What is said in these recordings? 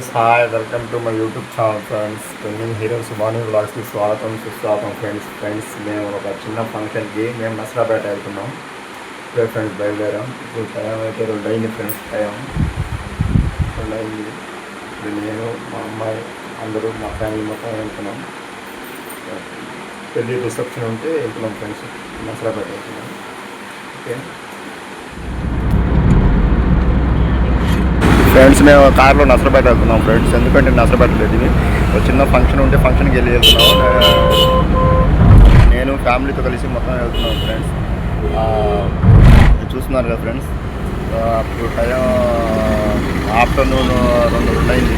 Friends hi welcome to my YouTube channel friends. నేను hero Subani వ్లాగ్స్కి స్వాగతం సుస్వాగతం ఫ్రెండ్స్. మేము ఒక చిన్న ఫంక్షన్కి మేము నసరాపేట వెళ్తున్నాం. ఫ్రెండ్స్ బయలుదేరాం. ఇప్పుడు టైం అయితే 2 అయింది ఫ్రెండ్స్. టైం 2 అయింది. ఇప్పుడు నేను మా అమ్మాయి అందరూ మా ఫ్యామిలీ మొత్తం వెళ్తున్నాం. పెళ్లి రిసెప్షన్ ఉంటే వెళ్తున్నాం ఫ్రెండ్స్. నసరాపేట వెళ్తున్నాం. ఓకే ఫ్రెండ్స్, మేము కార్లో నసరాపేట వెళ్తున్నాం ఫ్రెండ్స్. ఎందుకంటే నసరాపేట లేదు, ఇది ఒక చిన్న ఫంక్షన్ ఉంటే ఫంక్షన్కి వెళ్తున్నాం. నేను ఫ్యామిలీతో కలిసి మొత్తం వెళ్తున్నాం ఫ్రెండ్స్. చూస్తున్నారు కదా ఫ్రెండ్స్, అప్పుడు టైం ఆఫ్టర్నూన్ 2 అయింది.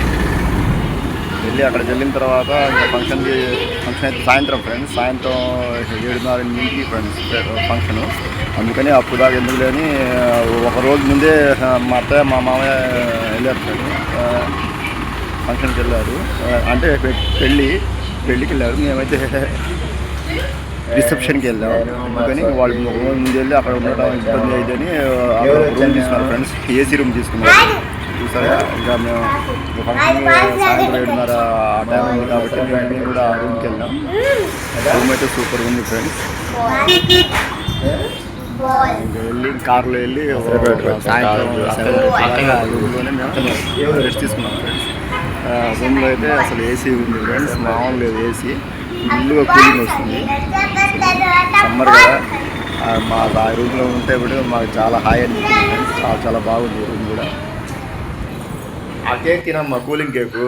వెళ్ళి అక్కడికి వెళ్ళిన తర్వాత ఫంక్షన్ అయితే సాయంత్రం ఫ్రెండ్స్. సాయంత్రం 7:30 ఫ్రెండ్స్ ఫంక్షను. అందుకని అప్పుడు దాకా ఎందుకు లేని ఒక రోజు ముందే మా అత్తయ్య మా మామయ్య వెళ్ళారు ఫ్రెండ్స్. ఫంక్షన్కి వెళ్ళారు, అంటే పెళ్ళికి వెళ్ళారు. మేమైతే రిసెప్షన్కి వెళ్ళాము. అందుకని వాళ్ళు ఒక రోజు ముందు వెళ్ళి అక్కడ ఉండటం ఇబ్బంది అయితేని రూమ్ తీసుకున్నారు ఫ్రెండ్స్. ఏసీ రూమ్ తీసుకున్నారు. చూసారా, ఇంకా మేము ఫంక్షన్ సాయంత్రం 7:30 ఆ టైం ఉంది కాబట్టి మేము కూడా ఆ రూమ్కి వెళ్ళాం. రూమ్ అయితే సూపర్ ఉంది ఫ్రెండ్స్. ఇంకా వెళ్ళి కార్లో వెళ్ళి సాయంత్రం రూమ్లోనే మేము రెస్ట్ తీసుకున్నాం ఫ్రెండ్స్. రూమ్లో అయితే అసలు ఏసీ ఉంది ఫ్రెండ్స్, మామూలు లేదు. ఏసీ ఫుల్గా కూలింగ్ వస్తుంది. సమ్మర్ కదా, మా రూమ్లో ఉంటే కూడా మాకు చాలా హాయ్ అనిపిస్తుంది ఫ్రెండ్స్. చాలా బాగుంది రూమ్ కూడా. ఆ కేక్ తినమ్మా, కూలింగ్ కేకు.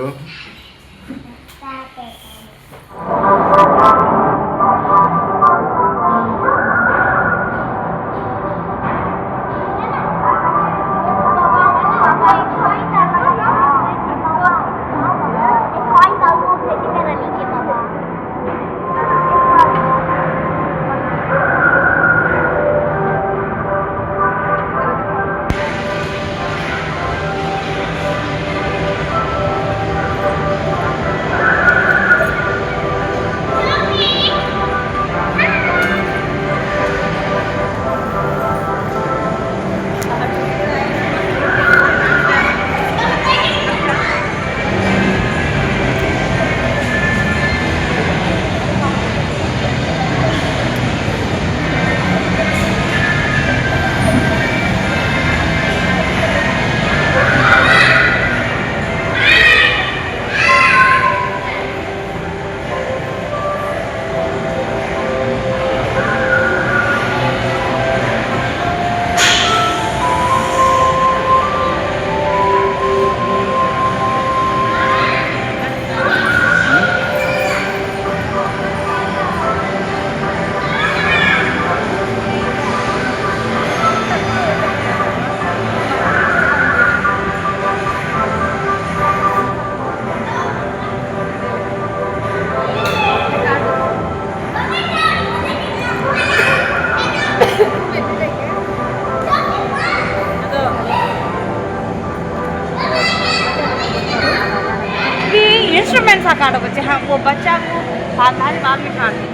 इंस्ट्रूमेंट्स काटो बच्चे, हाँ वो बच्चा को हाथ बाद में काट दो।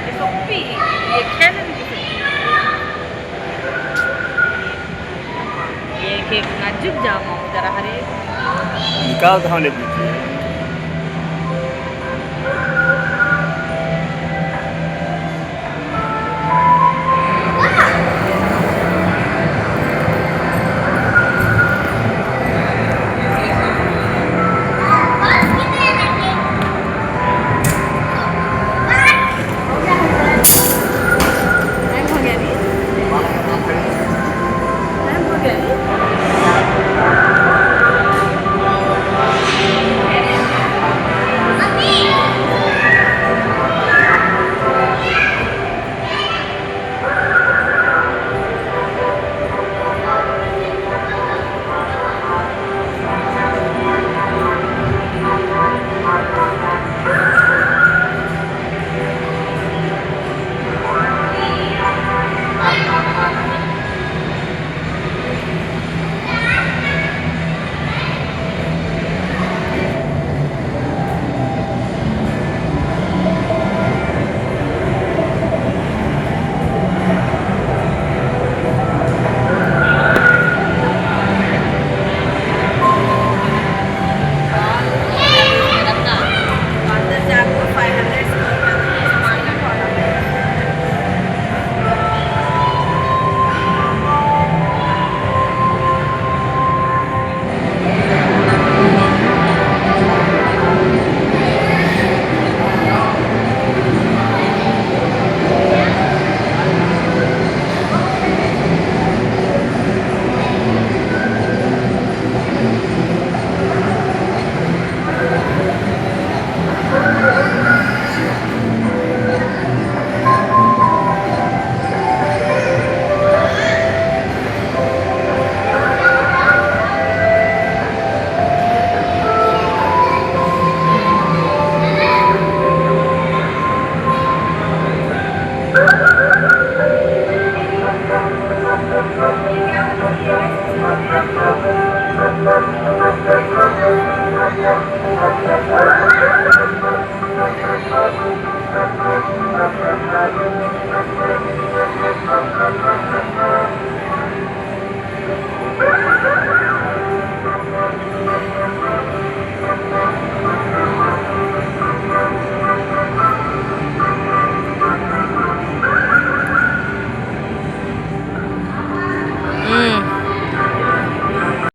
ये सोपी ये खेलने ये केक नाजुक जामा जरा हरे निकाल कहाँ ले दीजिए.